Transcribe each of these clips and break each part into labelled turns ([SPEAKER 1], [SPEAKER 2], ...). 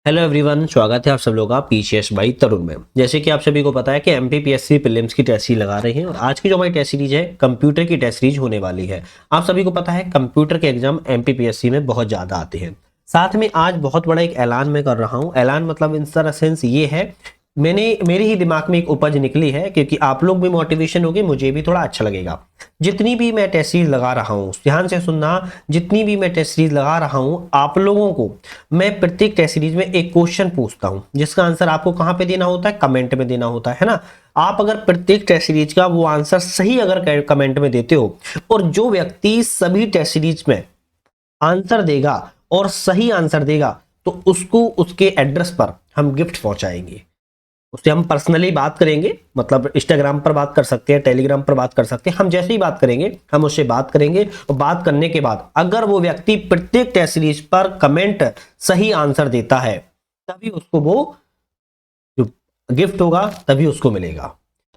[SPEAKER 1] Hello everyone, स्वागत है आप सब लोग का पीसीएस बाई तरुण में। जैसे कि आप सभी को पता है कि एमपीपीएससी प्रीलिम्स की टेस्ट सीरीज लगा रही हैं और आज की जो हमारी टेस्ट सीरीज है कंप्यूटर की टेस्ट सीरीज होने वाली है। आप सभी को पता है कंप्यूटर के एग्जाम एमपीपीएससी में बहुत ज़्यादा आते हैं। साथ में आज बहुत बड़ा एक ऐलान मैं कर रहा हूँ। ऐलान मतलब इन सर सेंस ये है, मेरे ही दिमाग में एक उपज निकली है, क्योंकि आप लोग भी मोटिवेशन होगे, मुझे भी थोड़ा अच्छा लगेगा। जितनी भी मैं टेस्ट सीरीज लगा रहा हूँ, ध्यान से सुनना, जितनी भी मैं टेस्ट सीरीज लगा रहा हूँ आप लोगों को मैं प्रत्येक टेस्ट सीरीज में एक क्वेश्चन पूछता हूँ, जिसका आंसर आपको कहाँ पे देना होता है, कमेंट में देना होता है ना। आप अगर प्रत्येक टेस्ट सीरीज का वो आंसर सही अगर कमेंट में देते हो, और जो व्यक्ति सभी टेस्ट सीरीज में आंसर देगा और सही आंसर देगा, तो उसको उसके एड्रेस पर हम गिफ्ट पहुंचाएंगे। उससे हम पर्सनली बात करेंगे, मतलब इंस्टाग्राम पर बात कर सकते हैं, टेलीग्राम पर बात कर सकते हैं। हम जैसे ही बात करेंगे हम उससे बात करेंगे, और बात करने के बाद अगर वो व्यक्ति प्रत्येक टेस्ट सीरीज पर कमेंट सही आंसर देता है, तभी उसको वो जो गिफ्ट होगा तभी उसको मिलेगा।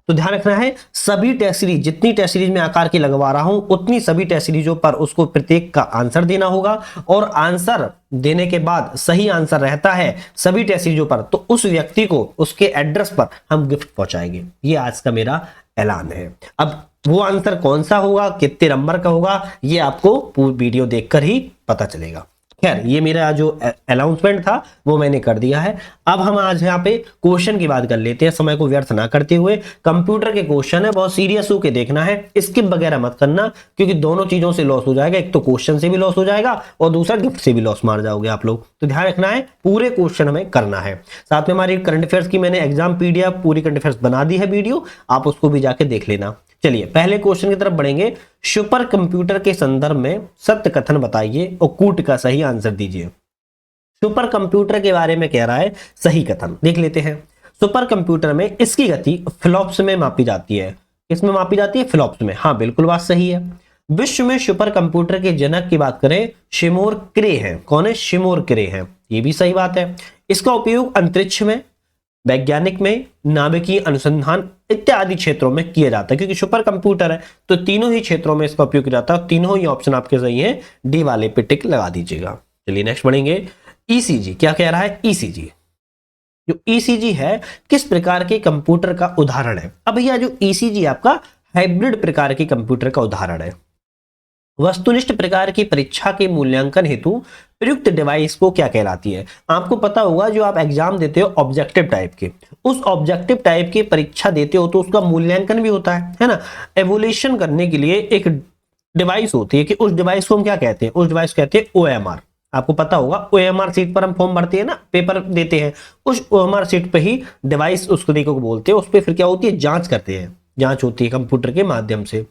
[SPEAKER 1] तो ध्यान रखना है, सभी टेस्ट सीरीज, जितनी टेस्ट सीरीज में आकार की लगवा रहा हूं, उतनी सभी टेस्ट सीरीजों पर उसको प्रत्येक का आंसर देना होगा। और आंसर देने के बाद सही आंसर रहता है सभी टेस्ट सीरीजों पर, तो उस व्यक्ति को उसके एड्रेस पर हम गिफ्ट पहुंचाएंगे। ये आज का मेरा ऐलान है। अब वो आंसर कौन सा होगा, कितने नंबर का होगा, ये आपको पूरी वीडियो देखकर ही पता चलेगा। खैर, ये मेरा जो अनाउंसमेंट था वो मैंने कर दिया है। अब हम आज यहाँ पे क्वेश्चन की बात कर लेते हैं, समय को व्यर्थ ना करते हुए। कंप्यूटर के क्वेश्चन है, बहुत सीरियस होके देखना है, स्किप वगैरह मत करना, क्योंकि दोनों चीजों से लॉस हो जाएगा। एक तो क्वेश्चन से भी लॉस हो जाएगा और दूसरा गिफ्ट से भी लॉस मार जाओगे आप लोग। तो ध्यान रखना है, पूरे क्वेश्चन हमें करना है। साथ में हमारी करंट अफेयर्स की मैंने एग्जाम पीडीएफ पूरी करंट अफेयर्स बना दी है वीडियो, आप उसको भी जाके देख लेना। चलिए पहले क्वेश्चन की तरफ बढ़ेंगे। सुपर कंप्यूटर के संदर्भ में सत्य कथन बताइए और कूट का सही आंसर दीजिए। सुपर कंप्यूटर के बारे में कह रहा है सही कथन, देख लेते हैं। सुपर कंप्यूटर में इसकी गति फ्लॉप्स में मापी जाती है। किसमें मापी जाती है? फ्लॉप्स में। हाँ, बिल्कुल बात सही है। विश्व में सुपर कंप्यूटर के जनक की बात करें, शिमोर क्रे हैं। कौन है? शिमोर क्रे हैं। ये भी सही बात है। इसका उपयोग अंतरिक्ष में, वैज्ञानिक में, नाभिकीय अनुसंधान इत्यादि क्षेत्रों में किया जाता है। क्योंकि सुपर कंप्यूटर है तो तीनों ही क्षेत्रों में इसका उपयोग किया जाता है। तीनों ही ऑप्शन आपके सही है, डी वाले पे टिक लगा दीजिएगा। चलिए नेक्स्ट बढ़ेंगे। ईसीजी क्या कह रहा है? ईसीजी, जो ईसीजी है किस प्रकार के कंप्यूटर का उदाहरण है? अब भैया जो ईसीजी आपका हाइब्रिड प्रकार के कंप्यूटर का उदाहरण है। वस्तुनिष्ठ प्रकार की परीक्षा के मूल्यांकन हेतु प्रयुक्त डिवाइस को क्या कहलाती है? आपको पता होगा, जो आप एग्जाम देते हो ऑब्जेक्टिव टाइप के, उस ऑब्जेक्टिव टाइप की परीक्षा देते हो तो उसका मूल्यांकन भी होता है ना। एवोल्यूशन करने के लिए एक डिवाइस होती है, कि उस डिवाइस को हम क्या कहते हैं? उस डिवाइस को कहते हैं ओएमआर। आपको पता होगा, ओएमआर सीट पर हम फॉर्म भरते हैं ना, पेपर देते हैं, उस ओएमआर सीट पे ही डिवाइस उस तरीके को बोलते हैं। उस पर फिर क्या होती है? जांच करते हैं, जांच होती है कंप्यूटर के माध्यम से।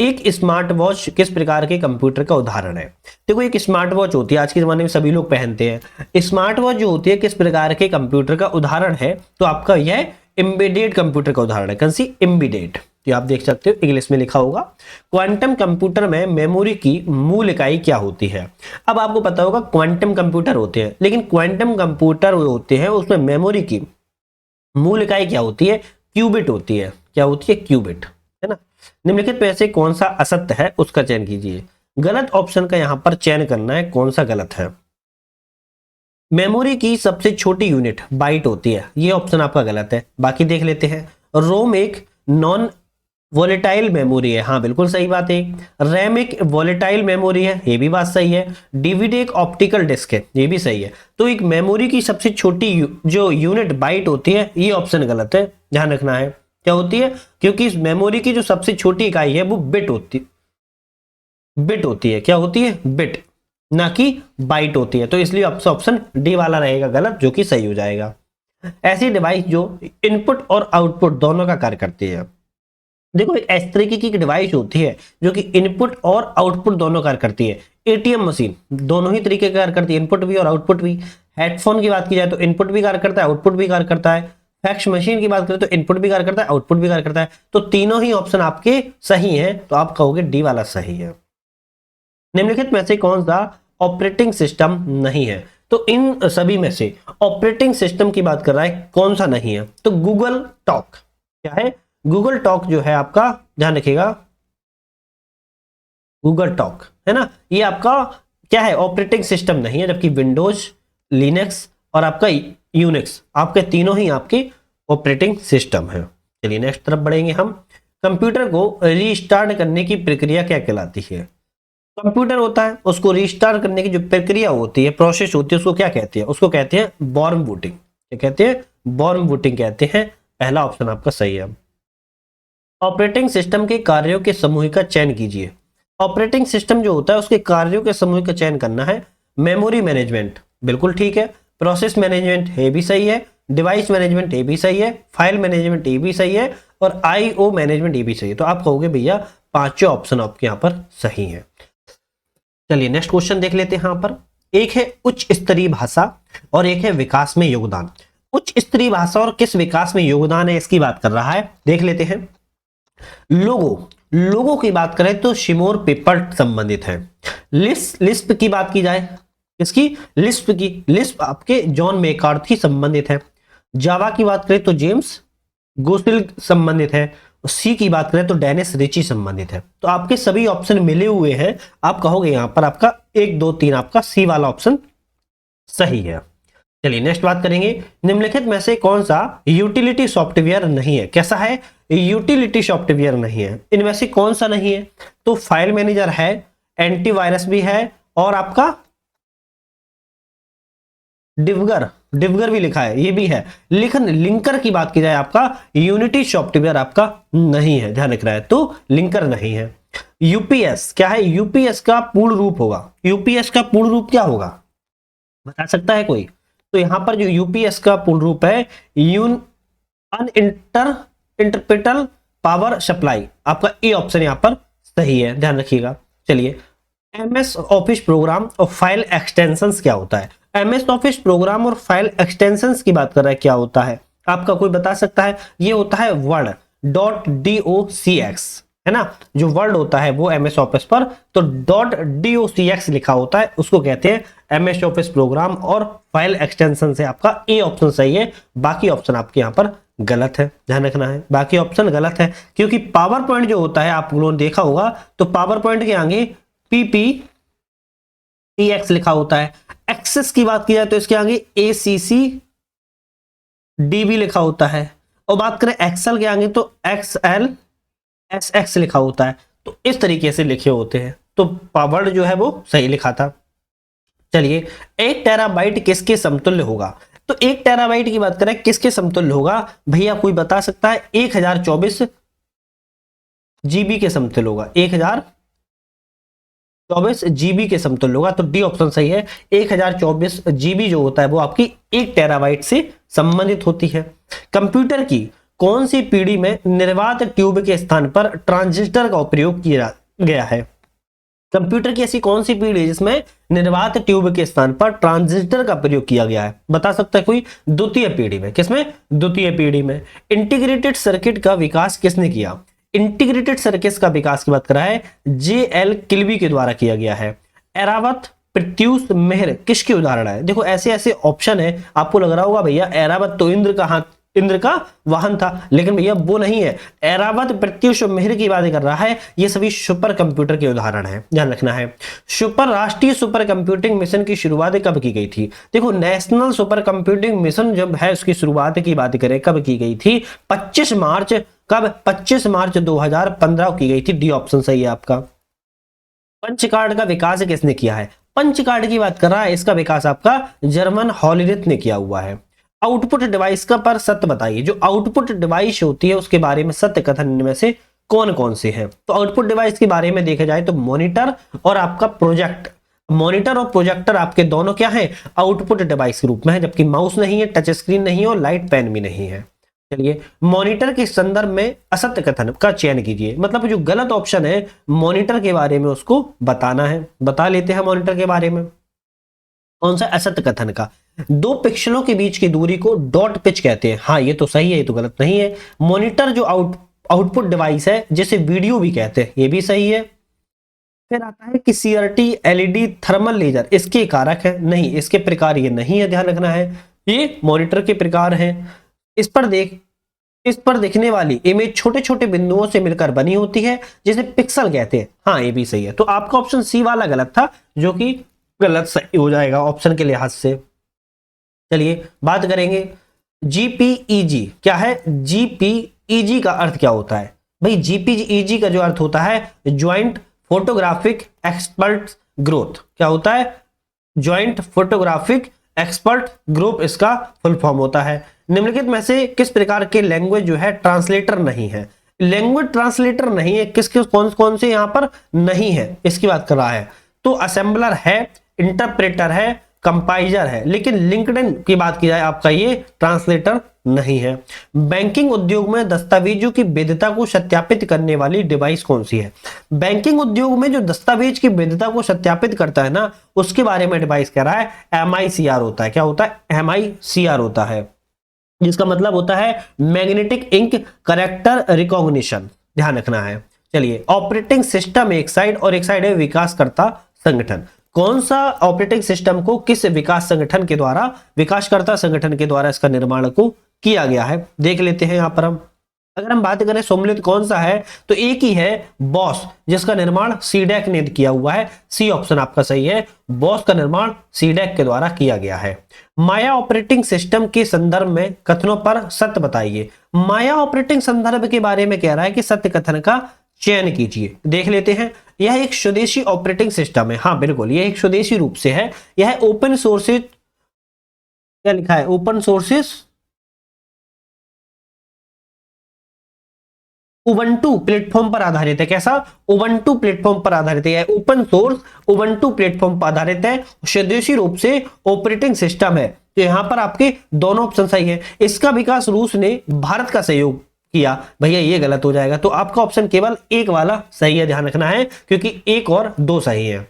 [SPEAKER 1] एक स्मार्ट वॉच किस प्रकार के कंप्यूटर का उदाहरण है? देखो, एक स्मार्ट वॉच होती है, आज के जमाने में सभी लोग पहनते हैं। स्मार्ट वॉच जो होती है किस प्रकार के कंप्यूटर का उदाहरण है? तो आपका यह एम्बेडेड कंप्यूटर का उदाहरण है। कैसी? एम्बेडेड। ये आप देख सकते हो, इंग्लिश में लिखा होगा। क्वांटम कंप्यूटर में मेमोरी की मूल इकाई क्या होती है? अब आपको पता होगा क्वांटम कंप्यूटर होते हैं, लेकिन क्वांटम कंप्यूटर होते हैं उसमें मेमोरी की मूल इकाई क्या होती है? क्यूबिट होती है। क्या होती है? क्यूबिट, है ना। निम्नलिखित में से कौन सा असत्य है उसका चयन कीजिए। गलत ऑप्शन का यहां पर चयन करना है, कौन सा गलत है। मेमोरी की सबसे छोटी यूनिट बाइट होती है, ये ऑप्शन आपका गलत है। बाकी देख लेते हैं। रोम एक नॉन वोलेटाइल मेमोरी है, हाँ बिल्कुल सही बात है। रैम एक वोलेटाइल मेमोरी है, ये भी बात सही है। डीवीडी एक ऑप्टिकल डिस्क है, ये भी सही है। तो एक मेमोरी की सबसे छोटी जो यूनिट बाइट होती है, ये ऑप्शन गलत है, ध्यान रखना है। क्या होती है? क्योंकि इस मेमोरी की जो सबसे छोटी इकाई है वो बिट होती है। क्या होती है? बिट, ना कि बाइट होती है। तो इसलिए ऑप्शन डी वाला रहेगा गलत, जो कि सही हो जाएगा। ऐसी डिवाइस जो इनपुट और आउटपुट दोनों का कार्य करती है। देखो, एक इस तरीके की डिवाइस होती है जो कि इनपुट और आउटपुट दोनों कार्य करती है। एटीएम मशीन दोनों ही तरीके का कार्य करती है, इनपुट भी और आउटपुट भी। हेडफोन की बात की जाए तो इनपुट भी कार्य करता है, आउटपुट भी कार्य करता है। फैक्स मशीन की बात करें तो इनपुट भी कार्य करता है, आउटपुट भी कार्य करता है। तो तीनों ही ऑप्शन आपके सही हैं, तो आप कहोगे डी वाला सही है। निम्नलिखित में से कौन सा ऑपरेटिंग सिस्टम नहीं है? तो इन सभी में से ऑपरेटिंग सिस्टम की बात कर रहा है, कौन सा नहीं है? तो गूगल टॉक। क्या है? गूगल टॉक जो है आपका, ध्यान रखिएगा, गूगल टॉक है ना, ये आपका क्या है? ऑपरेटिंग सिस्टम नहीं है। जबकि विंडोज, लिनक्स और आपका यूनिक्स, आपके तीनों ही आपके ऑपरेटिंग सिस्टम है। चलिए नेक्स्ट तरफ बढ़ेंगे हम। कंप्यूटर को रीस्टार्ट करने की प्रक्रिया क्या कहलाती है? कंप्यूटर होता है, उसको रीस्टार्ट करने की जो प्रक्रिया होती है, प्रोसेस होती है, उसको क्या कहते हैं? उसको कहते हैं वार्म बूटिंग। क्या कहते हैं? वार्म बूटिंग कहते हैं। पहला ऑप्शन आपका सही है। ऑपरेटिंग सिस्टम के कार्यों के समूह का चयन कीजिए। ऑपरेटिंग सिस्टम जो होता है उसके कार्यों के समूह का चयन करना है। मेमोरी मैनेजमेंट बिल्कुल ठीक है, प्रोसेस मैनेजमेंट ये भी सही है, डिवाइस मैनेजमेंट ये भी सही है, फाइल मैनेजमेंट ये भी सही है, और आईओ मैनेजमेंट ये भी सही है। तो आप कहोगे भैया पांचों ऑप्शन आपके यहाँ पर सही है। चलिए नेक्स्ट क्वेश्चन देख लेते हैं। यहाँ पर एक है उच्च स्तरीय भाषा और एक है विकास में योगदान। उच्च स्तरीय भाषा और किस विकास में योगदान है इसकी बात कर रहा है, देख लेते हैं। लोगों की बात करें तो शिमोर पेपर संबंधित है। लिस्प की बात की जाए, किसकी? लिस्प की। लिस्प आपके जॉन मैकार्थी संबंधित है। जावा की बात करें तो जेम्स गोसिल संबंधित है। सी की बात करें तो डेनिस रिची संबंधित है। तो आपके सभी ऑप्शन मिले हुए हैं, आप कहोगे यहां पर आपका 1 2 3 आपका सी वाला ऑप्शन सही है। चलिए नेक्स्ट बात करेंगे। निम्नलिखित में से कौन सा यूटिलिटी सॉफ्टवेयर नहीं है? कैसा है? यूटिलिटी सॉफ्टवेयर नहीं है। इनमें से कौन सा नहीं है? तो फाइल मैनेजर है, एंटीवायरस भी है, और आपका डिवगर भी लिखा है, ये भी है। लेकिन लिंकर की बात की जाए आपका यूनिटी सॉफ्टवेयर आपका नहीं है, ध्यान रख रहा है। तो लिंकर नहीं है। यूपीएस क्या है? यूपीएस का पूर्ण रूप होगा। यूपीएस का पूर्ण रूप क्या होगा, बता सकता है कोई? तो यहां पर जो यूपीएस का पूर्ण रूप है इंटरप्रेटल पावर सप्लाई, आपका ए ऑप्शन यहां पर सही है, ध्यान रखिएगा। चलिए एमएस ऑफिस प्रोग्राम और फाइल एक्सटेंशंस क्या होता है? एमएस ऑफिस प्रोग्राम और फाइल एक्सटेंशंस की बात कर रहा है, क्या होता है? आपका कोई बता सकता है? ये होता है वर्ड .docx, है ना। जो वर्ड होता है वो एमएस ऑफिस पर तो .docx लिखा होता है, उसको कहते हैं एमएस ऑफिस प्रोग्राम और फाइल एक्सटेंशन से। आपका ए ऑप्शन सही है, बाकी ऑप्शन आपके यहाँ पर गलत है, ध्यान रखना है। बाकी ऑप्शन गलत है क्योंकि पावर पॉइंट जो होता है आप लोगों ने देखा होगा, तो पावर पॉइंट के आगे PPTX लिखा होता है। एक्सेस की बात की जाए तो इसके आगे ACCDB लिखा होता है, और बात करें एक्सेल के आगे तो XLSX लिखा होता है। तो इस तरीके से लिखे होते हैं, तो पावर जो है वो सही लिखा था। चलिए 1 टेराबाइट किसके समतुल्य होगा? तो 1 टेराबाइट की बात करें किसके समतुल्य होगा भैया, कोई बता सकता है? 1024 GB के समतुल्य होगा। 1024 GB के समतुल्य होगा, तो डी ऑप्शन सही है। 1024 GB जो होता है वो आपकी 1 टेराबाइट से संबंधित होती है। कंप्यूटर की कौन सी पीढ़ी में निर्वात ट्यूब के स्थान पर ट्रांजिस्टर का उपयोग किया गया है? कंप्यूटर की ऐसी कौन सी पीढ़ी है जिसमें निर्वात ट्यूब के स्थान पर ट्रांजिस्टर का प्रयोग किया गया है? बता सकता है कोई? द्वितीय पीढ़ी में। किसमें? द्वितीय पीढ़ी में। इंटीग्रेटेड सर्किट का विकास किसने किया? इंटीग्रेटेड सर्किट का विकास की बात कर रहा है JL किल्बी के द्वारा किया गया है। एरावत, प्रत्यूष, मेहर किसके उदाहरण है? देखो ऐसे ऐसे ऑप्शन है, आपको लग रहा होगा भैया एरावत तो इंद्र का वाहन था, लेकिन भैया वो नहीं है। एरावत, प्रत्यूष, मेहर की बात कर रहा है, ये सभी सुपर कंप्यूटर के उदाहरण है, ध्यान रखना है। राष्ट्रीय सुपर कंप्यूटिंग मिशन की शुरुआत कब की गई थी? देखो नेशनल सुपर कंप्यूटिंग मिशन जब है उसकी शुरुआत की बात करें कब की गई थी? 25 मार्च। कब? 25 मार्च 2015 की गई थी, डी ऑप्शन सही है आपका। पंच कार्ड का विकास किसने किया है? पंच कार्ड की बात कर रहा है, इसका विकास आपका जर्मन हॉलिरिथ ने किया हुआ है। आउटपुट डिवाइस का पर सत्य बताइए। जो आउटपुट डिवाइस होती है उसके बारे में सत्य कथन में से कौन कौन से हैं? तो आउटपुट डिवाइस के बारे में देखा जाए तो मॉनिटर और आपका प्रोजेक्ट, मॉनिटर और प्रोजेक्टर आपके दोनों क्या है? आउटपुट डिवाइस के रूप में है, जबकि माउस नहीं है, टच स्क्रीन नहीं है और लाइट पेन भी नहीं है। चलिए मॉनिटर के संदर्भ में असत्य कथन का चयन कीजिए, मतलब जो गलत ऑप्शन है मॉनिटर के बारे में उसको बताना है। बता लेते हैं मॉनिटर के बारे में कौन सा असत्य कथन का। 2 पिक्सलों के बीच की दूरी को डॉट पिच कहते हैं। हाँ ये तो सही है, ये तो गलत नहीं है। मॉनिटर जो आउटपुट डिवाइस है जिसे वीडियो भी कहते हैं, ये भी सही है। फिर आता है कि CRT LED थर्मल लेजर इसके कारक है, नहीं इसके प्रकार ये नहीं है, ध्यान रखना है। ये मॉनिटर के प्रकार हैं। इस पर दिखने वाली इमेज छोटे छोटे बिंदुओं से मिलकर बनी होती है जिसे पिक्सल कहते हैं। हाँ ये भी सही है। तो आपका ऑप्शन सी वाला गलत था, जो कि गलत सही हो जाएगा ऑप्शन के लिहाज से। चलिए बात करेंगे जीपीईजी क्या है। जीपीईजी का अर्थ क्या होता है भाई? जीपीईजी का जो अर्थ होता है ज्वाइंट फोटोग्राफिक एक्सपर्ट ग्रोथ। क्या होता है? ज्वाइंट फोटोग्राफिक एक्सपर्ट ग्रुप इसका फुल फॉर्म होता है। निम्नलिखित में से किस प्रकार के लैंग्वेज जो है ट्रांसलेटर नहीं है? लैंग्वेज ट्रांसलेटर नहीं है, किस किस कौन कौन से यहां पर नहीं है इसकी बात कर रहा है। तो असेंबलर है, इंटरप्रेटर है, कंपाइजर है, लेकिन लिंक्डइन की बात की जाए आपका ये ट्रांसलेटर नहीं है। बैंकिंग उद्योग में दस्तावेजों की वैधता को सत्यापित करने वाली डिवाइस कौन सी है? बैंकिंग उद्योग में जो दस्तावेज की वैधता को सत्यापित करता है ना, उसके बारे में डिवाइस कह रहा है MICR होता है। क्या होता है? MICR होता है, जिसका मतलब होता है मैग्नेटिक इंक करेक्टर रिकॉग्निशन। ध्यान रखना है। चलिए, ऑपरेटिंग सिस्टम एक साइड और एक साइड है विकासकर्ता संगठन। कौन सा ऑपरेटिंग सिस्टम को किस विकास संगठन के द्वारा, विकासकर्ता संगठन के द्वारा इसका निर्माण को किया गया है, देख लेते हैं यहां पर हम। अगर हम बात करें सम्मिलित कौन सा है, तो एक ही है बॉस, जिसका निर्माण सीडैक ने किया हुआ है। सी ऑप्शन आपका सही है, बॉस का निर्माण सीडैक के द्वारा किया गया है। माया ऑपरेटिंग सिस्टम के संदर्भ में कथनों पर सत्य बताइए। माया ऑपरेटिंग संदर्भ के बारे में कह रहा है कि सत्य कथन का चयन कीजिए। देख लेते हैं। यह एक स्वदेशी ऑपरेटिंग सिस्टम है। हाँ बिल्कुल, यह एक स्वदेशी रूप से है। यह ओपन सोर्सेज, क्या लिखा है? ओपन सोर्सेस उबंटू प्लेटफॉर्म पर आधारित है। कैसा? उबंटू प्लेटफॉर्म पर आधारित है। ओपन सोर्स उबंटू प्लेटफॉर्म पर आधारित है, स्वदेशी रूप से ऑपरेटिंग सिस्टम है। तो यहां पर आपके दोनों ऑप्शन सही है। इसका विकास रूस ने भारत का सहयोग किया। भैया ये गलत हो जाएगा, तो आपका ऑप्शन केवल एक वाला सही है, ध्यान रखना है, क्योंकि एक और दो सही है।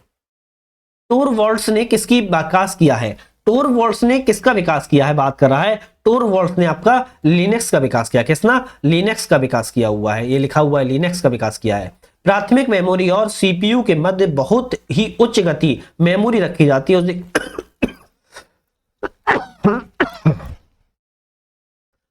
[SPEAKER 1] टोरवॉल्ट्स ने किसकी विकास किया है? टोरवॉल्ट्स ने किसका विकास किया है बात कर रहा है। टोरवॉल्ट्स ने आपका लिनक्स का विकास किया। किसना? लिनक्स का विकास किया हुआ है, ये लिखा हुआ है, लिनक्स का विकास किया है। प्राथमिक मेमोरी और सीपीयू के मध्य बहुत ही उच्च गति मेमोरी रखी जाती है।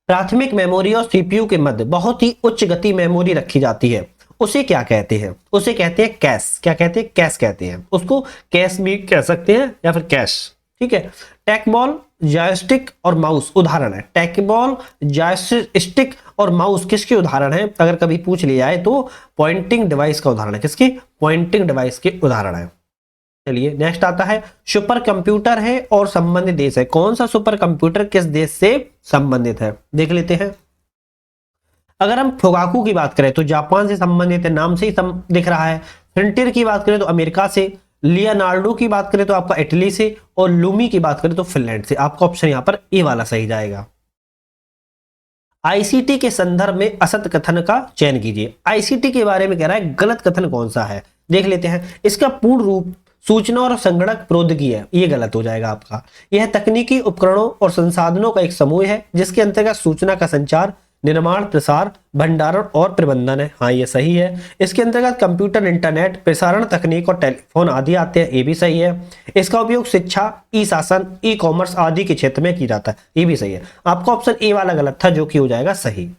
[SPEAKER 1] प्राथमिक मेमोरी और सीपीयू के मध्य बहुत ही उच्च गति मेमोरी रखी जाती है, उसे क्या कहते हैं? उसे कहते हैं कैश। क्या कहते हैं? कैश कहते हैं उसको। कैश भी कह सकते हैं या फिर कैश, ठीक है। टैकबॉल, जॉयस्टिक और माउस उदाहरण है। टैकबॉल, जॉयस्टिक और माउस किसके उदाहरण है? अगर कभी पूछ लिया जाए तो पॉइंटिंग डिवाइस का उदाहरण है। किसकी? पॉइंटिंग डिवाइस के उदाहरण है। चलिए नेक्स्ट आता है, सुपर कंप्यूटर है और संबंधित देश है। कौन सा सुपर कंप्यूटर किस देश से संबंधित है, देख लेते हैं। अगर हम फोगाकू की बात करें तो जापान से संबंधित है, नाम से ही दिख रहा है। फ्रंटियर की बात करें तो अमेरिका से, लियोनार्डो की बात करें तो आपका इटली से, और लूमी की बात करें तो फिनलैंड से। आपका ऑप्शन यहां पर ए वाला सही जाएगा। आईसीटी के संदर्भ में असत्य कथन का चयन कीजिए। आईसीटी के बारे में कह रहा है, गलत कथन कौन सा है, देख लेते हैं। इसका पूर्ण रूप सूचना और संगणक प्रौद्योगिकी है, ये गलत हो जाएगा आपका। यह तकनीकी उपकरणों और संसाधनों का एक समूह है जिसके अंतर्गत सूचना का संचार, निर्माण, प्रसार, भंडारण और प्रबंधन है। हाँ ये सही है। इसके अंतर्गत कंप्यूटर, इंटरनेट, प्रसारण तकनीक और टेलीफोन आदि आते हैं, ये भी सही है। इसका उपयोग शिक्षा, ई शासन, ई कॉमर्स आदि के क्षेत्र में किया जाता है, ये भी सही है। आपका ऑप्शन ए वाला गलत था, जो कि हो जाएगा सही।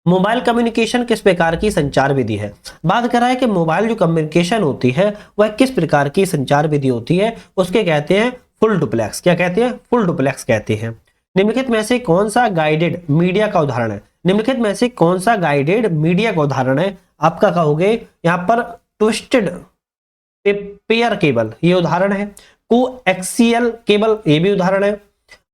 [SPEAKER 1] मोबाइल कम्युनिकेशन किस प्रकार की संचार विधि है? बात कर रहा है कि मोबाइल जो कम्युनिकेशन होती है वह किस प्रकार की संचार विधि होती है, उसके कहते हैं फुल डुप्लेक्स। क्या कहते हैं? फुल डुप्लेक्स कहते हैं। निम्नलिखित में से कौन सा गाइडेड मीडिया का उदाहरण है? निम्नलिखित में से कौन सा गाइडेड मीडिया का उदाहरण है? आपका कहोगे यहां पर ट्विस्टेड पेयर केबल, ये उदाहरण है। कोएक्सियल केबल, ये भी उदाहरण है।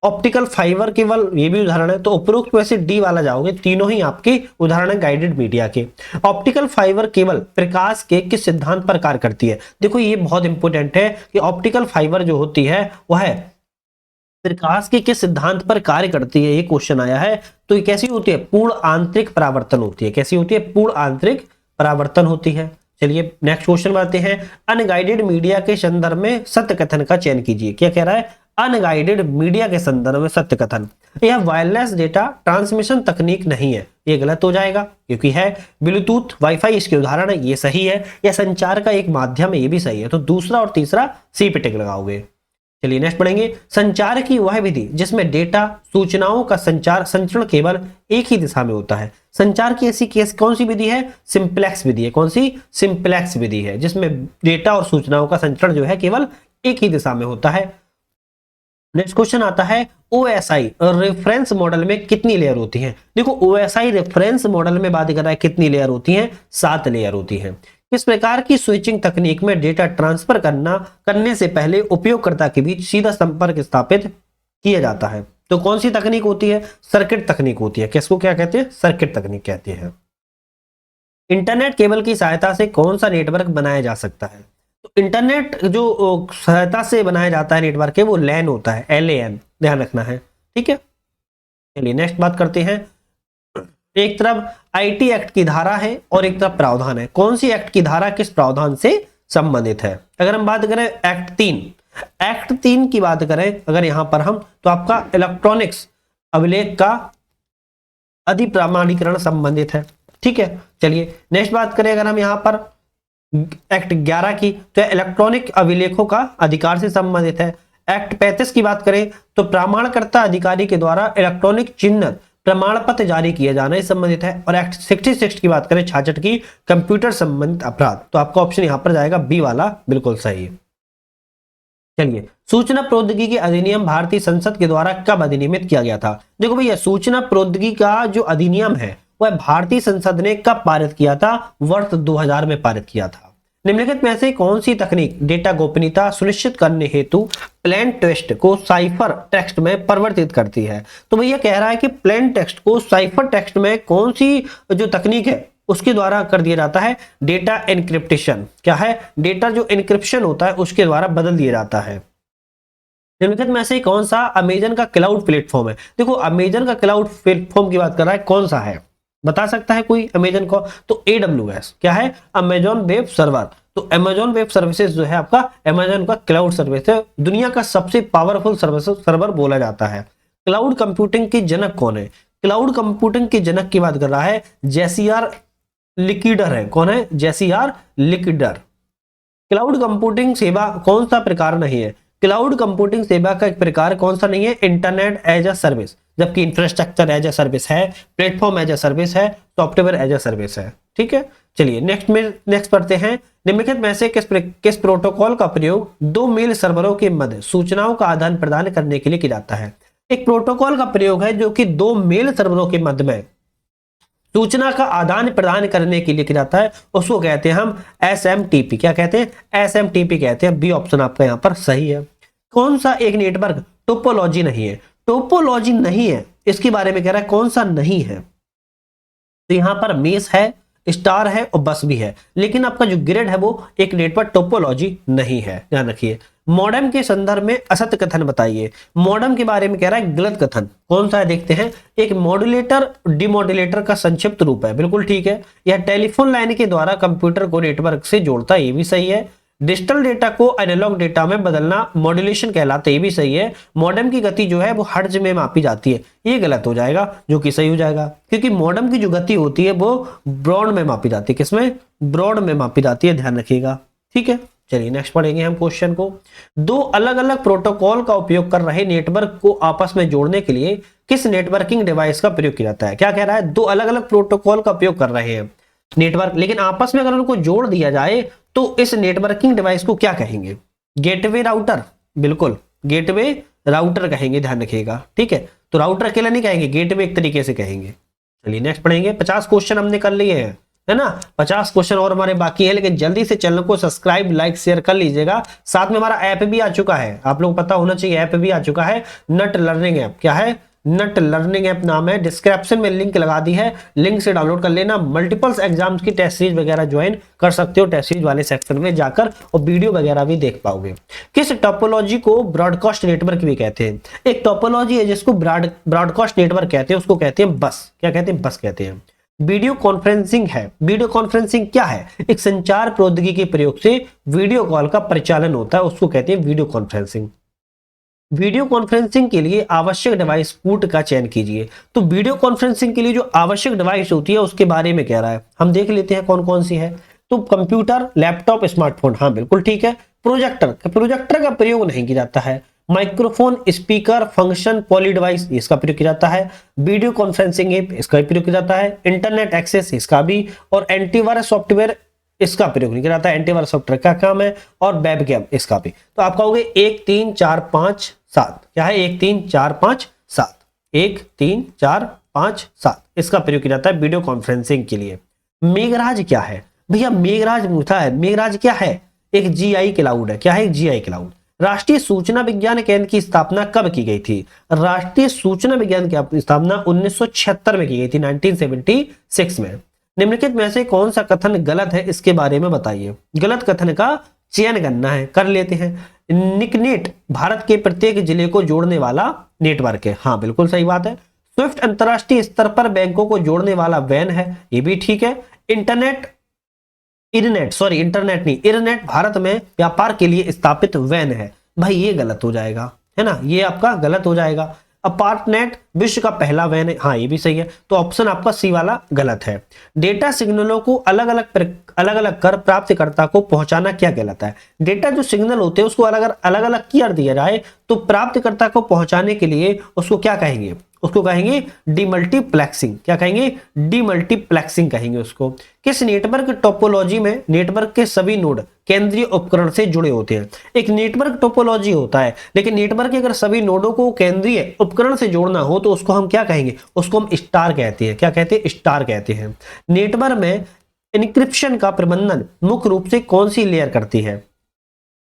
[SPEAKER 1] ऑप्टिकल फाइबर केबल, ये भी उदाहरण है। तो उपरोक्त में से डी वाला जाओगे, तीनों ही आपके उदाहरण है गाइडेड मीडिया के। ऑप्टिकल फाइबर केबल प्रकाश के किस सिद्धांत पर कार्य करती है? देखो ये बहुत इंपॉर्टेंट है कि ऑप्टिकल फाइबर जो होती है वह प्रकाश के किस सिद्धांत पर कार्य करती है, ये क्वेश्चन आया है। तो ये कैसी होती है? पूर्ण आंतरिक परावर्तन होती है। कैसी होती है? पूर्ण आंतरिक परावर्तन होती है। चलिए नेक्स्ट क्वेश्चन बढ़ते हैं। अनगाइडेड मीडिया के संदर्भ में सत्य कथन का चयन कीजिए। क्या कह रहा है? अनगाइडेड मीडिया के संदर्भ में सत्य कथन। यह वायरलेस डेटा ट्रांसमिशन तकनीक नहीं है, ये गलत हो जाएगा, क्योंकि है ब्लूटूथ, वाईफाई इसके उदाहरण है, ये सही है। यह संचार का एक माध्यम है, ये भी सही है। तो दूसरा और तीसरा सी पे टिक लगाओगे। चलिए नेक्स्ट पढ़ेंगे। संचार की वह विधि जिसमें डेटा, सूचनाओं का संचरण केवल एक ही दिशा में होता है। संचार की ऐसी कौन सी विधि है? सिंप्लेक्स विधि है। कौन सी? सिंप्लेक्स विधि है, जिसमें डेटा और सूचनाओं का संचरण जो है केवल एक ही दिशा में होता है। नेक्स्ट क्वेश्चन आता है OSI रेफरेंस मॉडल में कितनी लेयर होती हैं। देखो OSI रेफरेंस मॉडल में बात कर रहा है कितनी लेयर होती हैं, 7 लेयर होती हैं। किस प्रकार की स्विचिंग तकनीक में डेटा ट्रांसफर करने से पहले उपयोगकर्ता के बीच सीधा संपर्क स्थापित किया जाता है। तो कौन सी तकनीक होती है, सर्किट तकनीक होती है। किसको क्या कहते हैं, सर्किट तकनीक कहते हैं। इंटरनेट केबल की सहायता से कौन सा नेटवर्क बनाया जा सकता है। तो इंटरनेट जो सहायता से बनाया जाता है नेटवर्क है वो लैन होता है, LAN, ध्यान रखना है, ठीक है। चलिए नेक्स्ट बात करते हैं। एक तरफ IT एक्ट की धारा है और एक तरफ प्रावधान है। कौन सी एक्ट की धारा किस प्रावधान से संबंधित है। अगर हम बात करें एक्ट 3 की बात करें अगर यहां पर हम, तो आपका इलेक्ट्रॉनिक्स अभिलेख का अधिप्रमाणीकरण संबंधित है, ठीक है। चलिए नेक्स्ट बात करें अगर हम यहां पर एक्ट 11 की, तो इलेक्ट्रॉनिक अभिलेखों का अधिकार से संबंधित है। एक्ट 35 की बात करें तो प्रमाणकर्ता अधिकारी के द्वारा इलेक्ट्रॉनिक चिन्ह प्रमाण पत्र जारी किया जाना से संबंधित है। और एक्ट 66 की बात करें 66 की, कंप्यूटर संबंधित अपराध। तो आपका ऑप्शन यहां पर जाएगा बी वाला, बिल्कुल सही है। चलिए सूचना प्रौद्योगिकी अधिनियम भारतीय संसद के द्वारा कब अधिनियमित किया गया था। देखो भैया सूचना प्रौद्योगिकी का जो अधिनियम है वह भारतीय संसद ने कब पारित किया था, वर्ष 2000 में पारित किया था। निम्नलिखित में से कौन सी तकनीक डेटा गोपनीयता सुनिश्चित करने हेतु प्लेन टेक्स्ट को साइफर टेक्स्ट में परिवर्तित करती है। तो भैया कह रहा है कि प्लेन टेक्स्ट को साइफर टेक्स्ट में कौन सी जो तकनीक है उसके द्वारा कर दिया जाता है, डेटा एनक्रिप्टेशन। क्या है, डेटा जो एनक्रिप्शन होता है उसके द्वारा बदल दिया जाता है। निम्नलिखित में से कौन सा अमेजन का क्लाउड प्लेटफॉर्म है। देखो अमेजन का क्लाउड प्लेटफॉर्म की बात कर रहा है, कौन सा है बता सकता है कोई अमेजन को। तो AWS क्या है, अमेजन वेब सर्वर। तो अमेजन वेब सर्विसेज जो है आपका अमेजन का क्लाउड सर्विस है, दुनिया का सबसे पावरफुल सर्वर बोला जाता है। क्लाउड कंप्यूटिंग के जनक कौन है। क्लाउड कंप्यूटिंग के जनक की बात कर रहा है जेसीआर लिकिडर है। कौन है, जेसीआर लिकिडर। क्लाउड कंप्यूटिंग सेवा कौन सा प्रकार नहीं है। क्लाउड कंप्यूटिंग सेवा का एक प्रकार कौन सा नहीं है, इंटरनेट एज अ सर्विस। जबकि इंफ्रास्ट्रक्चर एज अ सर्विस है, प्लेटफॉर्म एज अ सर्विस है, सॉफ्टवेयर एज अ सर्विस है, ठीक है। चलिए नेक्स्ट पढ़ते हैं। निम्नलिखित में से किस प्रोटोकॉल का प्रयोग दो मेल सर्वरों के मध्य सूचनाओं का आदान प्रदान करने के लिए किया जाता है। एक प्रोटोकॉल का प्रयोग है जो कि दो मेल सर्वरों के मध्य में सूचना का आदान प्रदान करने के लिए किया जाता है, उसको कहते हैं हम SMTP। क्या कहते हैं, SMTP कहते हैं। बी ऑप्शन आपका यहाँ पर सही है। कौन सा एक नेटवर्क टोपोलॉजी नहीं है। टोपोलॉजी नहीं है इसके बारे में कह रहा है, कौन सा नहीं है। तो यहां पर मेस है, स्टार है और बस भी है, लेकिन आपका जो ग्रिड है वो एक नेटवर्क टोपोलॉजी नहीं है, ध्यान रखिए। मॉडेम के संदर्भ में असत्य कथन बताइए। मॉडेम के बारे में कह रहा है गलत कथन, कौन सा है देखते हैं। एक मॉड्यूलेटर डिमॉड्यूलेटर का संक्षिप्त रूप है, बिल्कुल ठीक है। यह टेलीफोन लाइन के द्वारा कंप्यूटर को नेटवर्क से जोड़ता है, ये भी सही है। डिजिटल डेटा को एनालॉग डेटा में बदलना मॉड्यूलेशन कहलाता है, ये भी सही है। मॉडेम की गति जो है वो हर्ट्ज में मापी जाती है, ये गलत हो जाएगा, जो कि सही हो जाएगा, क्योंकि मॉडेम की जो गति होती है वो ब्रॉड में मापी जाती है। किसमें, ब्रॉड में मापी जाती है, ध्यान रखिएगा, ठीक है। चलिए नेक्स्ट पढ़ेंगे हम क्वेश्चन को। दो अलग अलग प्रोटोकॉल का उपयोग कर रहे नेटवर्क को आपस में जोड़ने के लिए किस नेटवर्किंग डिवाइस का प्रयोग किया जाता है। क्या कह रहा है, दो अलग अलग प्रोटोकॉल का उपयोग कर रहे हैं नेटवर्क, लेकिन आपस में अगर उनको जोड़ दिया जाए तो इस नेटवर्किंग डिवाइस को क्या कहेंगे, गेटवे राउटर। बिल्कुल गेटवे राउटर कहेंगे, ध्यान रखिएगा, ठीक है। तो राउटर अकेला नहीं कहेंगे, गेटवे एक तरीके से कहेंगे। चलिए नेक्स्ट पढ़ेंगे। 50 क्वेश्चन हमने कर लिए हैं, है ना। 50 क्वेश्चन और हमारे बाकी है, लेकिन जल्दी से चैनल को सब्सक्राइब लाइक शेयर कर लीजिएगा। साथ में हमारा ऐप भी आ चुका है, आप लोग पता होना चाहिए, ऐप भी आ चुका है, नट लर्निंग ऐप। क्या है, नट लर्निंग ऐप नाम है। डिस्क्रिप्शन में लिंक लगा दी है, लिंक से डाउनलोड कर लेना। मल्टीपल्स एग्जाम्स की टेस्ट सीरीज वगैरह ज्वाइन कर सकते हो, टेस्ट सीरीज वाले सेक्शन में जाकर, और वीडियो वगैरह भी देख पाओगे। किस टोपोलॉजी को ब्रॉडकास्ट नेटवर्क भी कहते हैं। एक टोपोलॉजी है जिसको ब्रॉडकास्ट नेटवर्क कहते हैं, उसको कहते हैं बस। क्या कहते हैं, बस कहते हैं। वीडियो कॉन्फ्रेंसिंग है। वीडियो कॉन्फ्रेंसिंग क्या है, एक संचार प्रौद्योगिकी के प्रयोग से वीडियो कॉल का परिचालन होता है, उसको कहते हैं वीडियो कॉन्फ्रेंसिंग। वीडियो कॉन्फ्रेंसिंग के लिए आवश्यक डिवाइस पोर्ट का चयन कीजिए। तो वीडियो कॉन्फ्रेंसिंग के लिए जो आवश्यक डिवाइस होती है उसके बारे में कह रहा है, हम देख लेते हैं कौन कौन सी है। तो कंप्यूटर, लैपटॉप, स्मार्टफोन, हाँ बिल्कुल ठीक है। प्रोजेक्टर का प्रयोग नहीं किया जाता है। Microphone, speaker, function, poly device, इसका प्रयोग किया जाता है। वीडियो कॉन्फ्रेंसिंग ऐप, इसका भी प्रयोग किया जाता है। इंटरनेट एक्सेस, इसका भी। और एंटीवायरस सॉफ्टवेयर इसका प्रयोग नहीं किया जाता है। एंटीवायरस सॉफ्टवेयर का काम है और वेबकैम इसका भी। तो आप कहोगे 1 3 4 5 7, क्या है 1 3 4 5 7, 1 3 4 5 7 इसका प्रयोग किया जाता है वीडियो कॉन्फ्रेंसिंग के लिए। मेघराज क्या है भैया? मेघराज पूछा है। मेघराज क्या है? एक जीआई क्लाउड है। क्या है? एक जीआई क्लाउड। राष्ट्रीय सूचना विज्ञान केंद्र की स्थापना कब की गई थी? राष्ट्रीय सूचना विज्ञान की स्थापना 1976 में की गई थी, 1976 में। निम्नलिखित में से कौन सा कथन गलत है, इसके बारे में बताइए। गलत कथन का चयन करना है, कर लेते हैं। निकनेट भारत के प्रत्येक जिले को जोड़ने वाला नेटवर्क है। हाँ बिल्कुल सही बात है। स्विफ्ट अंतरराष्ट्रीय स्तर पर बैंकों को जोड़ने वाला वैन है, ये भी ठीक है। इंटरनेट भारत में व्यापार के लिए स्थापित वैन है, भाई ये गलत हो जाएगा, है ना, ये आपका गलत हो जाएगा। अपार्टनेट विश्व का पहला वैन है, हाँ ये भी सही है। तो ऑप्शन आपका सी वाला गलत है। डेटा सिग्नलों को अलग अलग कर प्राप्तकर्ता को पहुंचाना क्या कहलाता है? डेटा जो सिग्नल होते हैं उसको अलग अलग कर दिया जाए तो प्राप्तकर्ता को पहुंचाने के लिए उसको क्या कहेंगे? उसको कहेंगे डीमल्टीप्लेक्सिंग। क्या कहेंगे? डीमल्टीप्लेक्सिंग कहेंगे उसको। किस नेटवर्क टोपोलॉजी में नेटवर्क के सभी नोड केंद्रीय उपकरण से जुड़े होते हैं? एक नेटवर्क टोपोलॉजी होता है, लेकिन नेटवर्क के अगर सभी नोडों को केंद्रीय उपकरण से जोड़ना हो तो उसको हम क्या कहेंगे? उसको हम स्टार कहते हैं। क्या कहते हैं? स्टार कहते हैं। नेटवर्क में एन्क्रिप्शन का प्रबंधन मुख्य रूप से कौन सी लेयर करती है?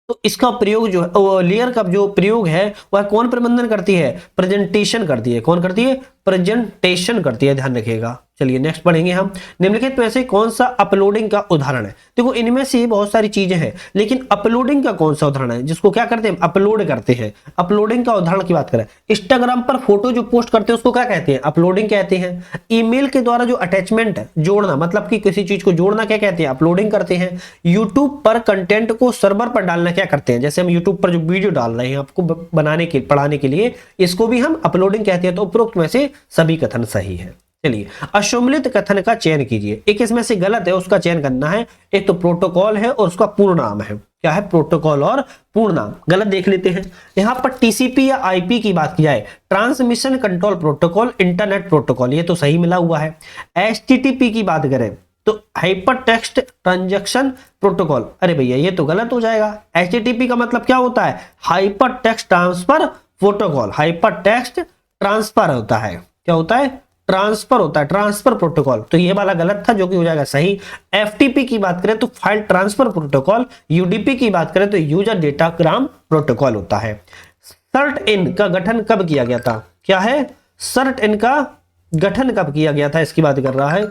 [SPEAKER 1] तो इसका प्रयोग जो है, लेयर का जो प्रयोग है वह कौन प्रबंधन करती है? प्रेजेंटेशन करती है। कौन करती है? प्रेजेंटेशन करती है, ध्यान रखिएगा। चलिए नेक्स्ट पढ़ेंगे हम। निम्नलिखित में से कौन सा अपलोडिंग का उदाहरण है? देखो इनमें से बहुत सारी चीजें हैं, लेकिन अपलोडिंग का कौन सा उदाहरण है जिसको क्या करते हैं? अपलोड करते हैं। अपलोडिंग का उदाहरण की बात करें, इंस्टाग्राम पर फोटो जो पोस्ट करते हैं उसको क्या कहते हैं? अपलोडिंग कहते हैं। ईमेल के द्वारा जो अटैचमेंट जोड़ना, मतलब कि किसी चीज को जोड़ना, क्या कहते हैं? अपलोडिंग करते हैं। यूट्यूब पर कंटेंट को सर्वर पर डालना क्या करते हैं? जैसे हम यूट्यूब पर जो वीडियो डाल रहे हैं आपको बनाने के पढ़ाने के लिए, इसको भी हम अपलोडिंग कहते हैं। तो उपरोक्त में से सभी कथन सही है। चलिए असम्मिलित कथन का चयन कीजिए। एक इसमें से गलत है, उसका चयन करना है। एक तो प्रोटोकॉल है और उसका पूर्ण नाम है। क्या है? प्रोटोकॉल और पूर्ण नाम। गलत देख लेते हैं। यहां पर टीसीपी या आईपी की बात की जाए, transmission control protocol, internet protocol, ये तो सही मिला हुआ है। एचटीटीपी की बात करें तो हाइपर टेक्स्ट ट्रांजैक्शन प्रोटोकॉल, अरे भैया ये तो गलत हो जाएगा। एचटीटीपी का मतलब क्या होता है? Hyper text transfer protocol. Hyper text transfer होता है, क्या होता है? ट्रांसफर होता है, ट्रांसफर प्रोटोकॉल। तो ये वाला गलत था, जो कि हो जाएगा सही। एफटीपी की बात करें तो फाइल ट्रांसफर प्रोटोकॉल। यूडीपी की बात करें तो यूजर डेटाग्राम प्रोटोकॉल होता है। सर्ट इन का गठन कब किया गया था? क्या है? सर्ट इन का गठन कब किया गया था, इसकी बात कर रहा है।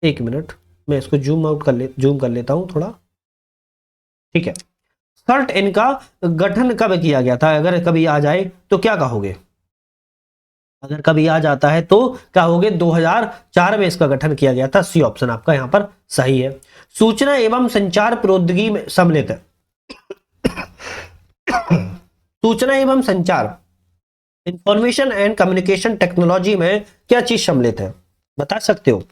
[SPEAKER 1] एक मिनट, मैं इसको जूम कर लेता हूं थोड़ा, ठीक है। सर्ट इन का गठन कब किया गया था? अगर कभी आ जाए तो क्या कहोगे? अगर कभी आ जाता है तो क्या होगे? 2004 में इसका गठन किया गया था। सी ऑप्शन आपका यहां पर सही है। सूचना एवं संचार प्रौद्योगिकी में सम्मिलित है। सूचना एवं संचार, इंफॉर्मेशन एंड कम्युनिकेशन टेक्नोलॉजी में क्या चीज सम्मिलित है, बता सकते हो?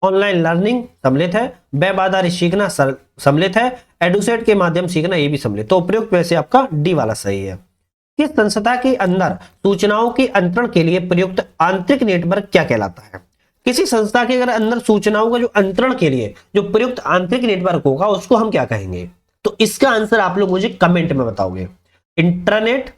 [SPEAKER 1] ऑनलाइन लर्निंग सम्मिलित है, वेब आधारित सीखना सम्मिलित है, एडुसेट के माध्यम सीखना ये भी सम्मिलित। तो उपयुक्त में से आपका डी वाला सही है। किस संस्था के अंदर सूचनाओं के अंतरण के लिए प्रयुक्त आंतरिक नेटवर्क क्या कहलाता है? किसी संस्था के अगर अंदर सूचनाओं का जो अंतरण के लिए जो प्रयुक्त आंतरिक नेटवर्क होगा उसको हम क्या कहेंगे? तो इसका आंसर आप लोग मुझे कमेंट में बताओगे। इंटरनेट,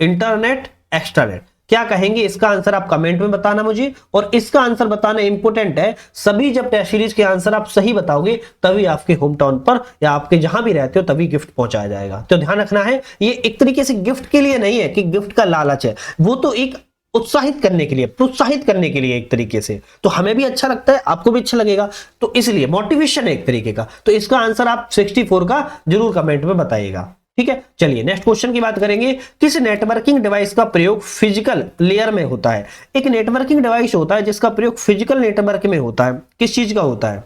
[SPEAKER 1] इंटरनेट, एक्सट्रानेट, क्या कहेंगे? इसका आंसर आप कमेंट में बताना मुझे, और इसका आंसर बताना इंपॉर्टेंट है। सभी जब टेस्ट सीरीज के आंसर आप सही बताओगे तभी आपके होम टाउन पर या आपके जहां भी रहते हो तभी गिफ्ट पहुंचाया जाएगा। तो ध्यान रखना है, ये एक तरीके से गिफ्ट के लिए नहीं है कि गिफ्ट का लालच है, वो तो एक उत्साहित करने के लिए, प्रोत्साहित करने के लिए एक तरीके से। तो हमें भी अच्छा लगता है, आपको भी अच्छा लगेगा, तो इसलिए मोटिवेशन है एक तरीके का। तो इसका आंसर आप 64 का जरूर कमेंट में बताइएगा, ठीक है। चलिए नेक्स्ट क्वेश्चन की बात करेंगे। किस नेटवर्किंग डिवाइस का प्रयोग फिजिकल लेयर में होता है? एक नेटवर्किंग डिवाइस होता है जिसका प्रयोग फिजिकल नेटवर्क में होता है। किस चीज का होता है?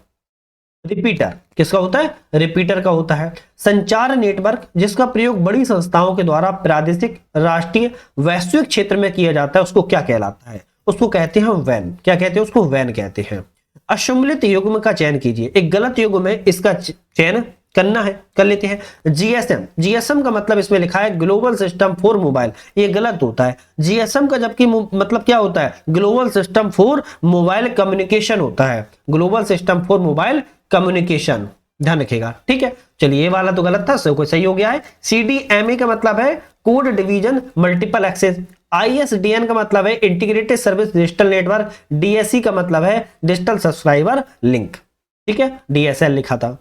[SPEAKER 1] रिपीटर। किसका होता है? रिपीटर का होता है। संचार नेटवर्क जिसका प्रयोग बड़ी संस्थाओं के द्वारा प्रादेशिक, राष्ट्रीय, वैश्विक क्षेत्र में किया जाता है उसको क्या कहलाता है? उसको कहते हैं वैन। क्या कहते हैं? उसको वैन कहते हैं। असम्मिलित युग्म का चयन कीजिए। एक गलत युग्म है, इसका चयन करना है, कर लेते हैं। जीएसएम, जीएसएम का मतलब इसमें लिखा है ग्लोबल सिस्टम फॉर मोबाइल, ये गलत होता है। जीएसएम का जबकि मतलब क्या होता है? Global system for mobile communication होता है। Global system for mobile communication, ध्यान रखिएगा, ठीक है। चलिए ये वाला तो गलत था, कोई सही हो गया है। CDMA का मतलब है code division multiple access. ISDN का मतलब है integrated service digital network. DSC का मतलब है डिजिटल सब्सक्राइबर लिंक, ठीक है, DSL लिखा था।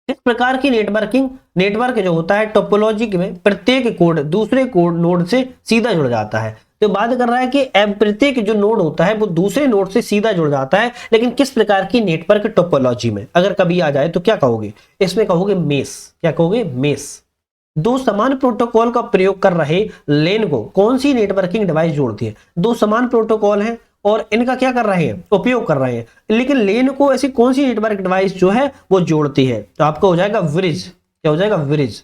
[SPEAKER 1] इस प्रकार की नेटवर्क जो होता है टोपोलॉजी में प्रत्येक कोड दूसरे कोड नोड से सीधा जुड़ जाता है। तो बात कर रहा है कि प्रत्येक जो नोड होता है वो दूसरे नोड से सीधा जुड़ जाता है, लेकिन किस प्रकार की नेटवर्क टोपोलॉजी में। अगर कभी आ जाए तो क्या कहोगे, इसमें कहोगे मेस। क्या कहोगे, मेस। दो समान प्रोटोकॉल का प्रयोग कर रहे लेन को कौन सी नेटवर्किंग डिवाइस जोड़ती है। दो समान प्रोटोकॉल हैं और इनका क्या कर रहे हैं, उपयोग कर रहे हैं, लेकिन लेन को ऐसी कौन सी नेटवर्क डिवाइस जो है वो जोड़ती है। तो आपका हो जाएगा ब्रिज। क्या हो जाएगा, ब्रिज।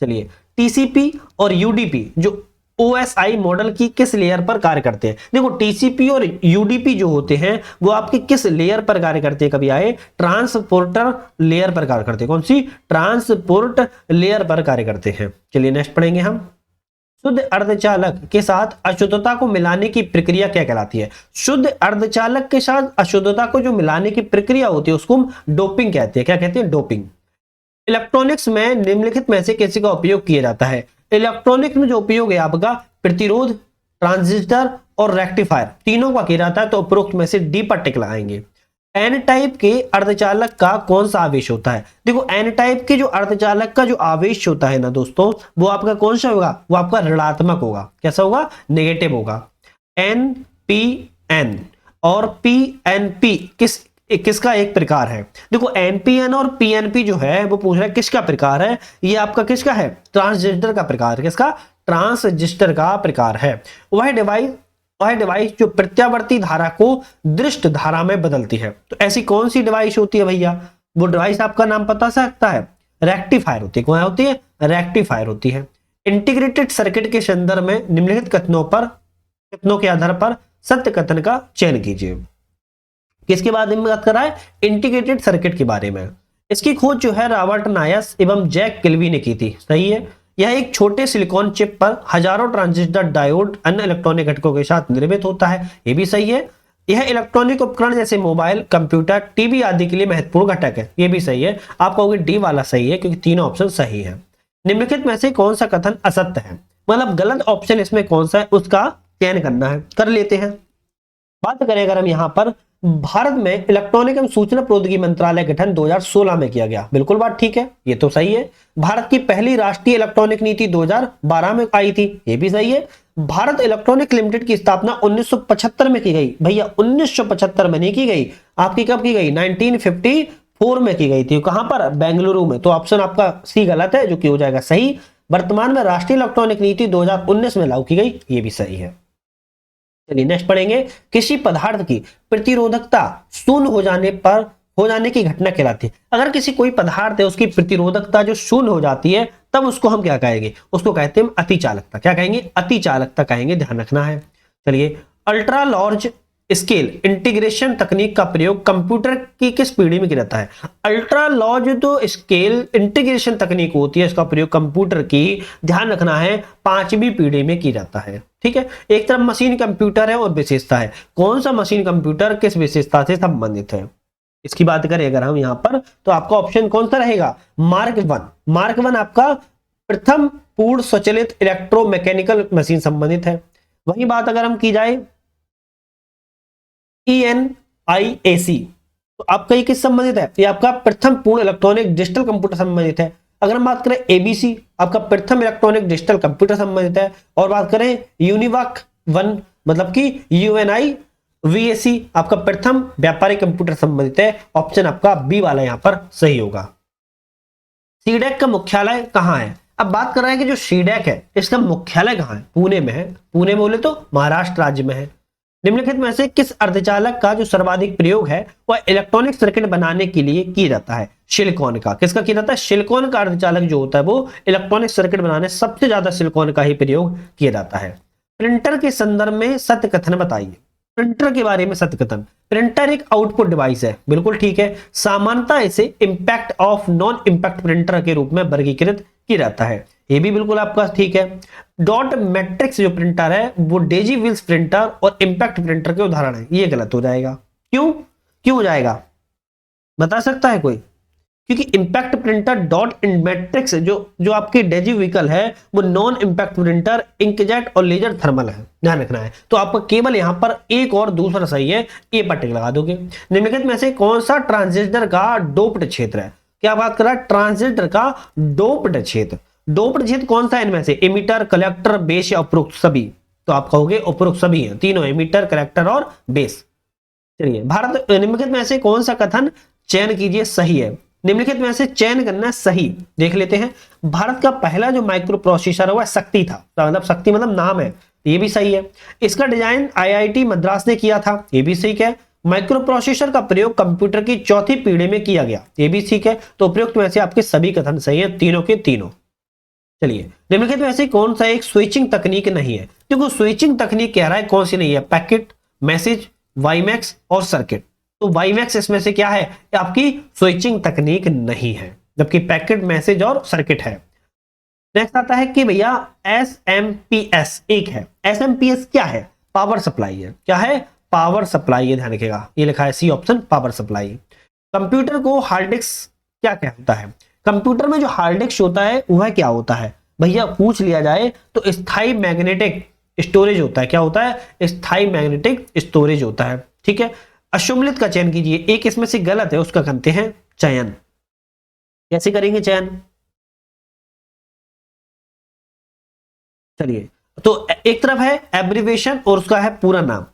[SPEAKER 1] चलिए, TCP और UDP जो OSI मॉडल की किस लेयर पर कार्य करते हैं। देखो TCP और UDP जो होते हैं वो आपके किस लेयर पर कार्य करते हैं, कभी आए, ट्रांसपोर्टर लेयर पर कार्य करते हैं। कौन सी, ट्रांसपोर्ट लेयर पर कार्य करते हैं। चलिए नेक्स्ट पढ़ेंगे हम। शुद्ध अर्धचालक के साथ अशुद्धता को मिलाने की प्रक्रिया क्या कहलाती है। शुद्ध अर्धचालक के साथ अशुद्धता को जो मिलाने की प्रक्रिया होती है उसको हम डोपिंग कहते हैं। क्या कहते हैं, डोपिंग। इलेक्ट्रॉनिक्स में निम्नलिखित में से किसी का उपयोग किया जाता है। इलेक्ट्रॉनिक्स में जो उपयोग है आपका प्रतिरोध, ट्रांजिस्टर और रेक्टिफायर, तीनों का किया जाता है। तो उपरोक्त में से डी पर टिक लगाएंगे। एन टाइप के अर्धचालक का कौन सा आवेश होता है। देखो एन टाइप के जो अर्धचालक का जो आवेश होता है ना दोस्तों, वो आपका कौन सा होगा, वो आपका ऋणात्मक होगा। कैसा होगा, नेगेटिव होगा। NPN और PNP किसका एक प्रकार है। देखो NPN और PNP जो है वो पूछ रहा है किसका प्रकार है। ये आपका किसका है, ट्रांजिस्टर का प्रकार। किसका, ट्रांजिस्टर का प्रकार है। वह डिवाइस जो प्रत्यावर्ती धारा को दृष्ट धारा में बदलती है। तो ऐसी कौन सी डिवाइस होती है भैया, वो डिवाइस आपका नाम पता सकता है, रेक्टिफायर होती है। कौन होती है, रेक्टिफायर होती है। इंटीग्रेटेड सर्किट के संदर्भ में निम्नलिखित कथनों के आधार पर सत्य कथन का चयन कीजिए। किसके बारे में बात कर रहा है, इंटीग्रेटेड सर्किट के बारे में। इसकी खोज जो है रॉबर्ट नायस एवं जैक किल्वी ने की थी। सही है। यह एक छोटे सिलिकॉन चिप पर हजारों ट्रांजिस्टर, डायोड, अन्य इलेक्ट्रॉनिक घटकों के साथ निर्मित होता है। यह भी सही है। यह इलेक्ट्रॉनिक उपकरण जैसे मोबाइल, कंप्यूटर, टीवी आदि के लिए महत्वपूर्ण घटक है। यह भी सही है। आप कहोगे डी वाला सही है क्योंकि तीनों ऑप्शन सही है। निम्नलिखित में से कौन सा कथन असत्य है, मतलब गलत ऑप्शन इसमें कौन सा है उसका चयन करना है। कर लेते हैं। बात करें अगर हम यहाँ पर, भारत में इलेक्ट्रॉनिक एवं सूचना प्रौद्योगिकी मंत्रालय गठन 2016 में किया गया। बिल्कुल बात ठीक है, ये तो सही है। भारत की पहली राष्ट्रीय इलेक्ट्रॉनिक नीति 2012 में आई थी। ये भी सही है। भारत इलेक्ट्रॉनिक लिमिटेड की स्थापना 1975 में की गई। भैया 1975 में नहीं की गई, आपकी कब की गई, 1954 में की गई थी। कहां पर, बेंगलुरु में। तो ऑप्शन आपका सी गलत है, जो कि हो जाएगा सही। वर्तमान में राष्ट्रीय इलेक्ट्रॉनिक नीति 2019 में लागू की गई। ये भी सही है। चलिए नेक्स्ट पढ़ेंगे। किसी पदार्थ की प्रतिरोधकता शून्य हो जाने की घटना कहलाती है। अगर किसी कोई पदार्थ है उसकी प्रतिरोधकता जो शून्य हो जाती है तब उसको हम क्या कहेंगे, उसको कहते हैं अतिचालकता। क्या कहेंगे, अतिचालकता कहेंगे, ध्यान रखना है। चलिए, अल्ट्रा लार्ज स्केल इंटीग्रेशन तकनीक का प्रयोग कंप्यूटर की किस पीढ़ी में किया जाता है। अल्ट्रा लार्ज जो स्केल इंटीग्रेशन तकनीक होती है इसका प्रयोग कंप्यूटर की, ध्यान रखना है, 5वीं पीढ़ी में किया जाता है। ठीक है। एक तरफ मशीन कंप्यूटर है और विशेषता है। कौन सा मशीन कंप्यूटर किस विशेषता से संबंधित है, इसकी बात करें अगर हम यहां पर, तो आपका ऑप्शन कौन सा रहेगा, मार्क 1। मार्क 1 आपका प्रथम पूर्ण स्वचालित इलेक्ट्रोमैकेनिकल मशीन संबंधित है। वही बात अगर हम की जाए ENIAC, तो आपका ये किस संबंधित है, ये आपका प्रथम पूर्ण इलेक्ट्रॉनिक डिजिटल कंप्यूटर संबंधित है। अगर हम बात करें ABC, आपका प्रथम इलेक्ट्रॉनिक डिजिटल कंप्यूटर संबंधित है। और बात करें यूनिवाक 1, मतलब कि UNIVAC, आपका प्रथम व्यापारिक कंप्यूटर संबंधित है। ऑप्शन आपका बी वाला यहां पर सही होगा। सीडेक का मुख्यालय कहां है। अब बात कर रहे हैं कि जो सीडेक है इसका मुख्यालय कहां है, पुणे में है। पुणे बोले तो महाराष्ट्र राज्य में है। निम्नलिखित में से किस अर्धचालक का जो सर्वाधिक प्रयोग है वह इलेक्ट्रॉनिक सर्किट बनाने के लिए किया जाता है, सिलिकॉन का। किसका किया जाता है, सिलिकॉन का अर्धचालक जो होता है वो इलेक्ट्रॉनिक सर्किट बनाने सबसे ज्यादा सिलिकॉन का ही प्रयोग किया जाता है। प्रिंटर के संदर्भ में सत्य कथन बताइए। प्रिंटर के बारे में सत्य कथन, प्रिंटर एक आउटपुट डिवाइस है। बिल्कुल ठीक है। सामान्यतः इसे impact of non impact printer के रूप में वर्गीकृत किया जाता है। ये भी बिल्कुल आपका ठीक है। डॉट मैट्रिक्स जो प्रिंटर है वो डेजी व्हील्स प्रिंटर और इंपैक्ट प्रिंटर के उदाहरण है। ये गलत हो जाएगा। क्यों हो जाएगा, बता सकता है कोई? क्योंकि इंपैक्ट प्रिंटर डॉट मैट्रिक्स जो जो आपकी डेजी व्हीकल है वो नॉन इंपैक्ट प्रिंटर, इंकजेट और लेजर थर्मल है, ध्यान रखना है। तो आपको केवल यहां पर एक और दूसरा सही है, ए पर टिक लगा दोगे। निम्नलिखित में से कौन सा ट्रांजिस्टर का डोप्ड क्षेत्र है? क्या बात कर रहा है? ट्रांजिस्टर का डोप्ड क्षेत्र। डोप्ड क्षेत्र कौन सा है इनमें से? एमिटर, कलेक्टर, बेस या उपरोक्त सभी? तो आप कहोगे उपरोक्त सभी हैं, तीनों, एमिटर, कलेक्टर और बेस। चलिए, भारत निम्नलिखित में से कौन सा कथन चयन कीजिए सही है? निम्नलिखित में से चयन करना सही, देख लेते हैं। भारत का पहला जो माइक्रो प्रोसेसर हुआ शक्ति था, मतलब शक्ति मतलब नाम है, ये भी सही है। इसका डिजाइन आईआईटी मद्रास ने किया था, ये भी ठीक है। माइक्रो प्रोसेसर का प्रयोग कंप्यूटर की चौथी पीढ़ी में किया गया, ये भी ठीक है। तो उपयुक्त में से आपके सभी कथन सही है, तीनों के तीनों। चलिए, निम्नलिखित में से कौन सा एक स्विचिंग तकनीक नहीं है? देखो स्विचिंग तकनीक कह रहा है कौन सी नहीं है? पैकेट, मैसेज, वाईमैक्स और सर्किट। तो वाईमैक्स इसमें से क्या है? आपकी स्विचिंग तकनीक नहीं है, जबकि पैकेट, मैसेज और सर्किट है। नेक्स्ट आता है कि भैया एसएमपीएस एक है। एसएमपीएस क्या है? पावर सप्लाई है। क्या है? पावर सप्लाई है, ध्यान रखिएगा, ये लिखा है C option, power supply. Computer को हार्ड डिस्क क्या कहता है? कंप्यूटर में जो हार्ड डिस्क होता है वह क्या होता है? भैया पूछ लिया जाए तो स्थायी मैग्नेटिक स्टोरेज होता है। क्या होता है? स्थायी मैग्नेटिक स्टोरेज होता है, ठीक है। अशुमलित का चयन कीजिए, एक इसमें से गलत है, उसका करते हैं चयन। कैसे करेंगे चयन? चलिए, तो एक तरफ है एब्रिविएशन और उसका है पूरा नाम।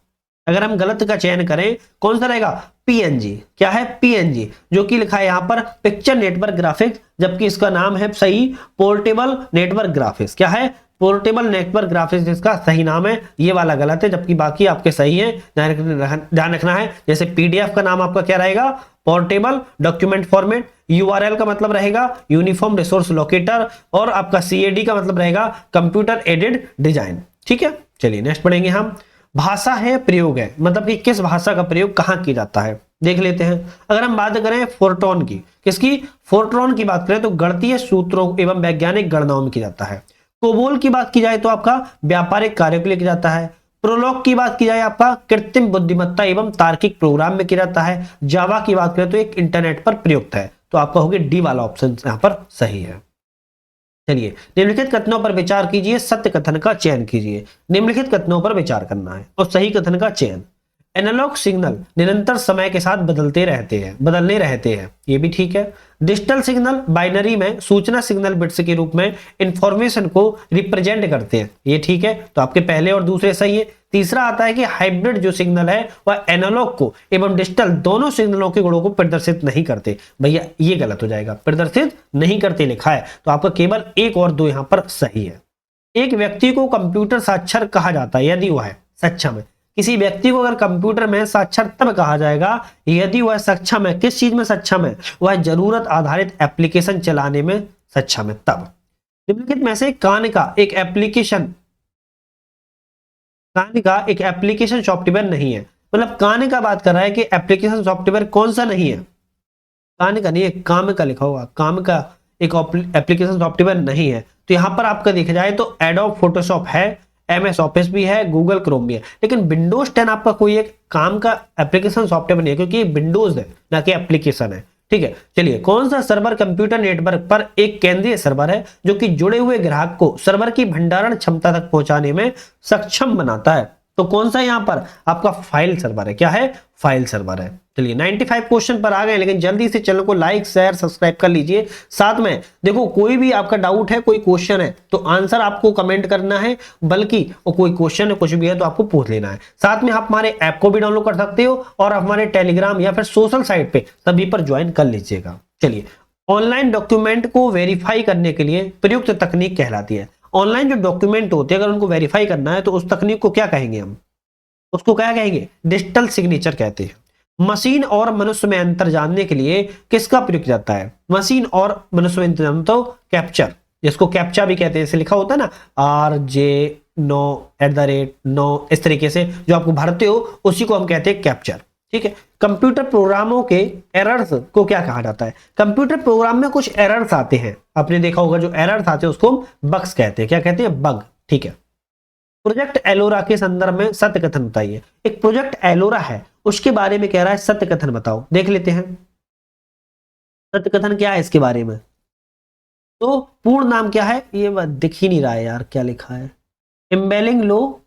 [SPEAKER 1] अगर हम गलत का चयन करें कौन सा रहेगा? पीएनजी। क्या है? पीएनजी, जो कि लिखा है यहां पर पिक्चर नेटवर्क ग्राफिक्स, जबकि इसका नाम है सही पोर्टेबल नेटवर्क ग्राफिक्स। क्या है? पोर्टेबल नेटवर्क ग्राफिक्स इसका सही नाम है, ये वाला गलत है, जबकि बाकी आपके सही है। ध्यान रखना है, जैसे पीडीएफ का नाम आपका क्या रहेगा? Portable document format. यूआरएल का मतलब रहेगा यूनिफॉर्म रिसोर्स लोकेटर, और आपका सीएडी का मतलब रहेगा कंप्यूटर एडेड डिजाइन, ठीक है। चलिए नेक्स्ट पढ़ेंगे हम। भाषा है प्रयोग है, मतलब कि किस भाषा का प्रयोग कहां किया जाता है, देख लेते हैं। अगर हम बात करें फोर्ट्रॉन की, किसकी? फोर्ट्रॉन की बात करें तो गणितीय सूत्रों एवं वैज्ञानिक गणनाओं में किया जाता है। कोबोल की बात की जाए तो आपका व्यापारिक कार्यों के लिए किया जाता है। प्रोलॉग की बात की जाए आपका कृत्रिम बुद्धिमत्ता एवं तार्किक प्रोग्राम में किया जाता है। जावा की बात करें तो एक इंटरनेट पर प्रयुक्त है। तो आपका होगा डी वाला ऑप्शन यहां पर सही है। चलिए, निम्नलिखित कथनों पर विचार कीजिए, सत्य कथन का चयन कीजिए। निम्नलिखित कथनों पर विचार करना है और सही कथन का चयन। एनालॉग सिग्नल निरंतर समय के साथ बदलने रहते हैं, ये भी ठीक है। डिजिटल सिग्नल बाइनरी में सूचना सिग्नल बिट्स के रूप में इंफॉर्मेशन को रिप्रेजेंट करते हैं, ये ठीक है। तो आपके पहले और दूसरे सही है। तीसरा आता है कि हाइब्रिड जो सिग्नल है वह एनालॉग को एवं डिजिटल दोनों सिग्नलों के गुणों को प्रदर्शित नहीं करते। भैया ये गलत हो जाएगा, प्रदर्शित नहीं करते लिखा है, तो आपका केवल एक और दो यहां पर सही है। एक व्यक्ति को कंप्यूटर साक्षर कहा जाता है यदि वह सक्षम है। किसी व्यक्ति को अगर कंप्यूटर में साक्षर तब कहा जाएगा यदि वह सक्षम है। किस चीज में सक्षम है? वह जरूरत आधारित एप्लीकेशन चलाने में सक्षम है तब। निम्नलिखित में से कान का एक एप्लीकेशन सॉफ्टवेयर नहीं है। मतलब कान का बात कर रहा है कि एप्लीकेशन सॉफ्टवेयर कौन सा नहीं है? कान का नहीं है, काम का लिखा हुआ, काम का एक एप्लीकेशन सॉफ्टवेयर नहीं है। तो यहां पर आपका देखा जाए तो एडोब फोटोशॉप है, एमएस ऑफिस भी है, गूगल क्रोम भी है, लेकिन विंडोज 10 आपका कोई एक काम का एप्लीकेशन सॉफ्टवेयर नहीं है, क्योंकि ये विंडोज है ना कि एप्लीकेशन है, ठीक है। चलिए, कौन सा सर्वर कंप्यूटर नेटवर्क पर एक केंद्रीय सर्वर है जो कि जुड़े हुए ग्राहक को सर्वर की भंडारण क्षमता तक पहुंचाने में सक्षम बनाता है? तो कौन सा यहां पर आपका फाइल सर्वर है? क्या है? फाइल सर्वर है। चलिए 95 क्वेश्चन पर आ गए, लेकिन जल्दी से चैनल को लाइक शेयर सब्सक्राइब कर लीजिए। साथ में देखो कोई भी आपका डाउट है, कोई क्वेश्चन है तो आंसर आपको कमेंट करना है, बल्कि कोई क्वेश्चन है कुछ भी है तो आपको पूछ लेना है। साथ में आप हमारे ऐप को भी डाउनलोड कर सकते हो और हमारे टेलीग्राम या फिर सोशल साइट पे सभी पर ज्वाइन कर लीजिएगा। चलिए, ऑनलाइन डॉक्यूमेंट को वेरीफाई करने के लिए प्रयुक्त तकनीक कहलाती है। ऑनलाइन जो डॉक्यूमेंट होते हैं अगर उनको वेरीफाई करना है तो उस तकनीक को क्या कहेंगे? हम उसको क्या कहेंगे? डिजिटल सिग्नेचर कहते हैं। मशीन और मनुष्य में अंतर जानने के लिए किसका प्रयोग किया जाता है? मशीन और मनुष्य में अंतर तो कैप्चर, जिसको कैप्चा भी कहते हैं, इसे लिखा होता है ना RJ9@9, इस तरीके से जो आपको भरते हो उसी को हम कहते हैं कैप्चर, ठीक है। कंप्यूटर प्रोग्रामों के एरर्स को क्या कहा जाता है? कंप्यूटर प्रोग्राम में कुछ एरर्स आते हैं, आपने देखा होगा, जो एरर्स आते हैं उसको हम बग्स कहते हैं। क्या कहते हैं? बग, ठीक है। प्रोजेक्ट एलोरा के संदर्भ में सत्य कथन बताइए। एक प्रोजेक्ट एलोरा है, उसके बारे में कह रहा है सत्य कथन बताओ, देख लेते हैं। सत्य कथन क्या है इसके बारे में? तो पूर्ण नाम क्या है, ये दिख ही नहीं रहा है यार, क्या लिखा है? इम्बेलिंग लो,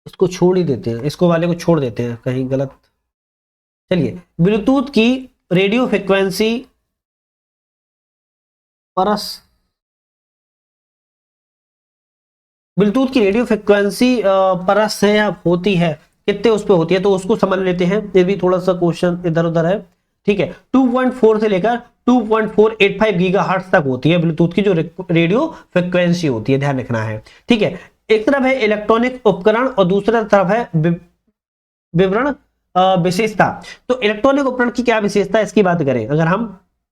[SPEAKER 1] इसको छोड़ ही देते हैं, इसको वाले को छोड़ देते हैं, कहीं गलत। चलिए, ब्लूटूथ की रेडियो फ्रिक्वेंसी परस, ब्लूटूथ की रेडियो फ्रिक्वेंसी परस है या होती है, कितने उस पर होती है, तो उसको समझ लेते हैं। ये भी थोड़ा सा क्वेश्चन इधर उधर है, ठीक है। 2.4 से लेकर 2.485 गीगाहर्ट्ज तक होती है ब्लूटूथ की जो रेडियो फ्रिक्वेंसी होती है, ध्यान रखना है, ठीक है। एक तरफ है इलेक्ट्रॉनिक उपकरण और दूसरा तरफ है विवरण विशेषता। तो इलेक्ट्रॉनिक उपकरण की क्या विशेषता है इसकी बात करें अगर हम,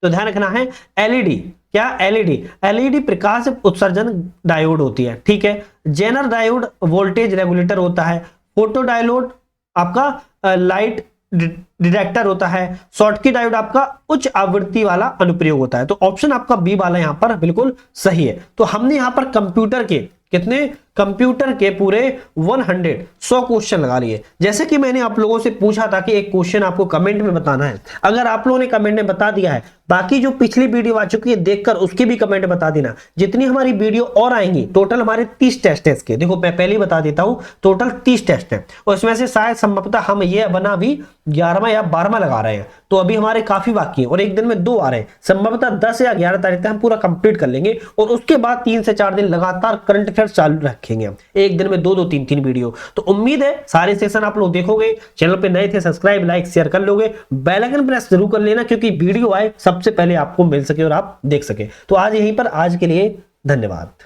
[SPEAKER 1] तो ध्यान रखना है एलईडी, क्या एलईडी, एलईडी प्रकाश उत्सर्जन डायोड होती है, ठीक है। जेनर डायोड वोल्टेज रेगुलेटर होता है। फोटो डायोड आपका लाइट डिटेक्टर होता है। शॉर्टकी डायोड आपका उच्च आवृत्ति वाला अनुप्रयोग होता है। तो ऑप्शन आपका बी वाला यहां पर बिल्कुल सही है। तो हमने यहां पर कंप्यूटर के कितने, कंप्यूटर के पूरे 100 क्वेश्चन लगा लिए। जैसे कि मैंने आप लोगों से पूछा था कि एक क्वेश्चन आपको कमेंट में बताना है, अगर आप लोगों ने कमेंट में बता दिया है, बाकी जो पिछली वीडियो आ चुकी है देखकर उसके भी कमेंट बता देना। जितनी हमारी वीडियो और आएंगी, टोटल हमारे 30 टेस्ट है इसके, देखो मैं पहले ही बता देता हूं, टोटल 30 टेस्ट है और इसमें से शायद संभवतः हम ये बना भी 11वां या 12वां लगा रहे हैं, तो अभी हमारे काफी बाकी है और एक दिन में 2 आ रहे हैं। संभवतः 10 या 11 तारीख तक हम पूरा कंप्लीट कर लेंगे और उसके बाद 3 से 4 दिन लगातार करंट अफेयर्स चालू रखेंगे हम, एक दिन में 2-2 3-3 वीडियो। तो उम्मीद है सारे सेशन आप लोग देखोगे। चैनल पे नए थे सब्सक्राइब लाइक शेयर कर लोगे, बेल आइकन प्रेस जरूर कर लेना क्योंकि वीडियो आए सबसे पहले आपको मिल सके और आप देख सके। तो आज यहीं पर, आज के लिए धन्यवाद।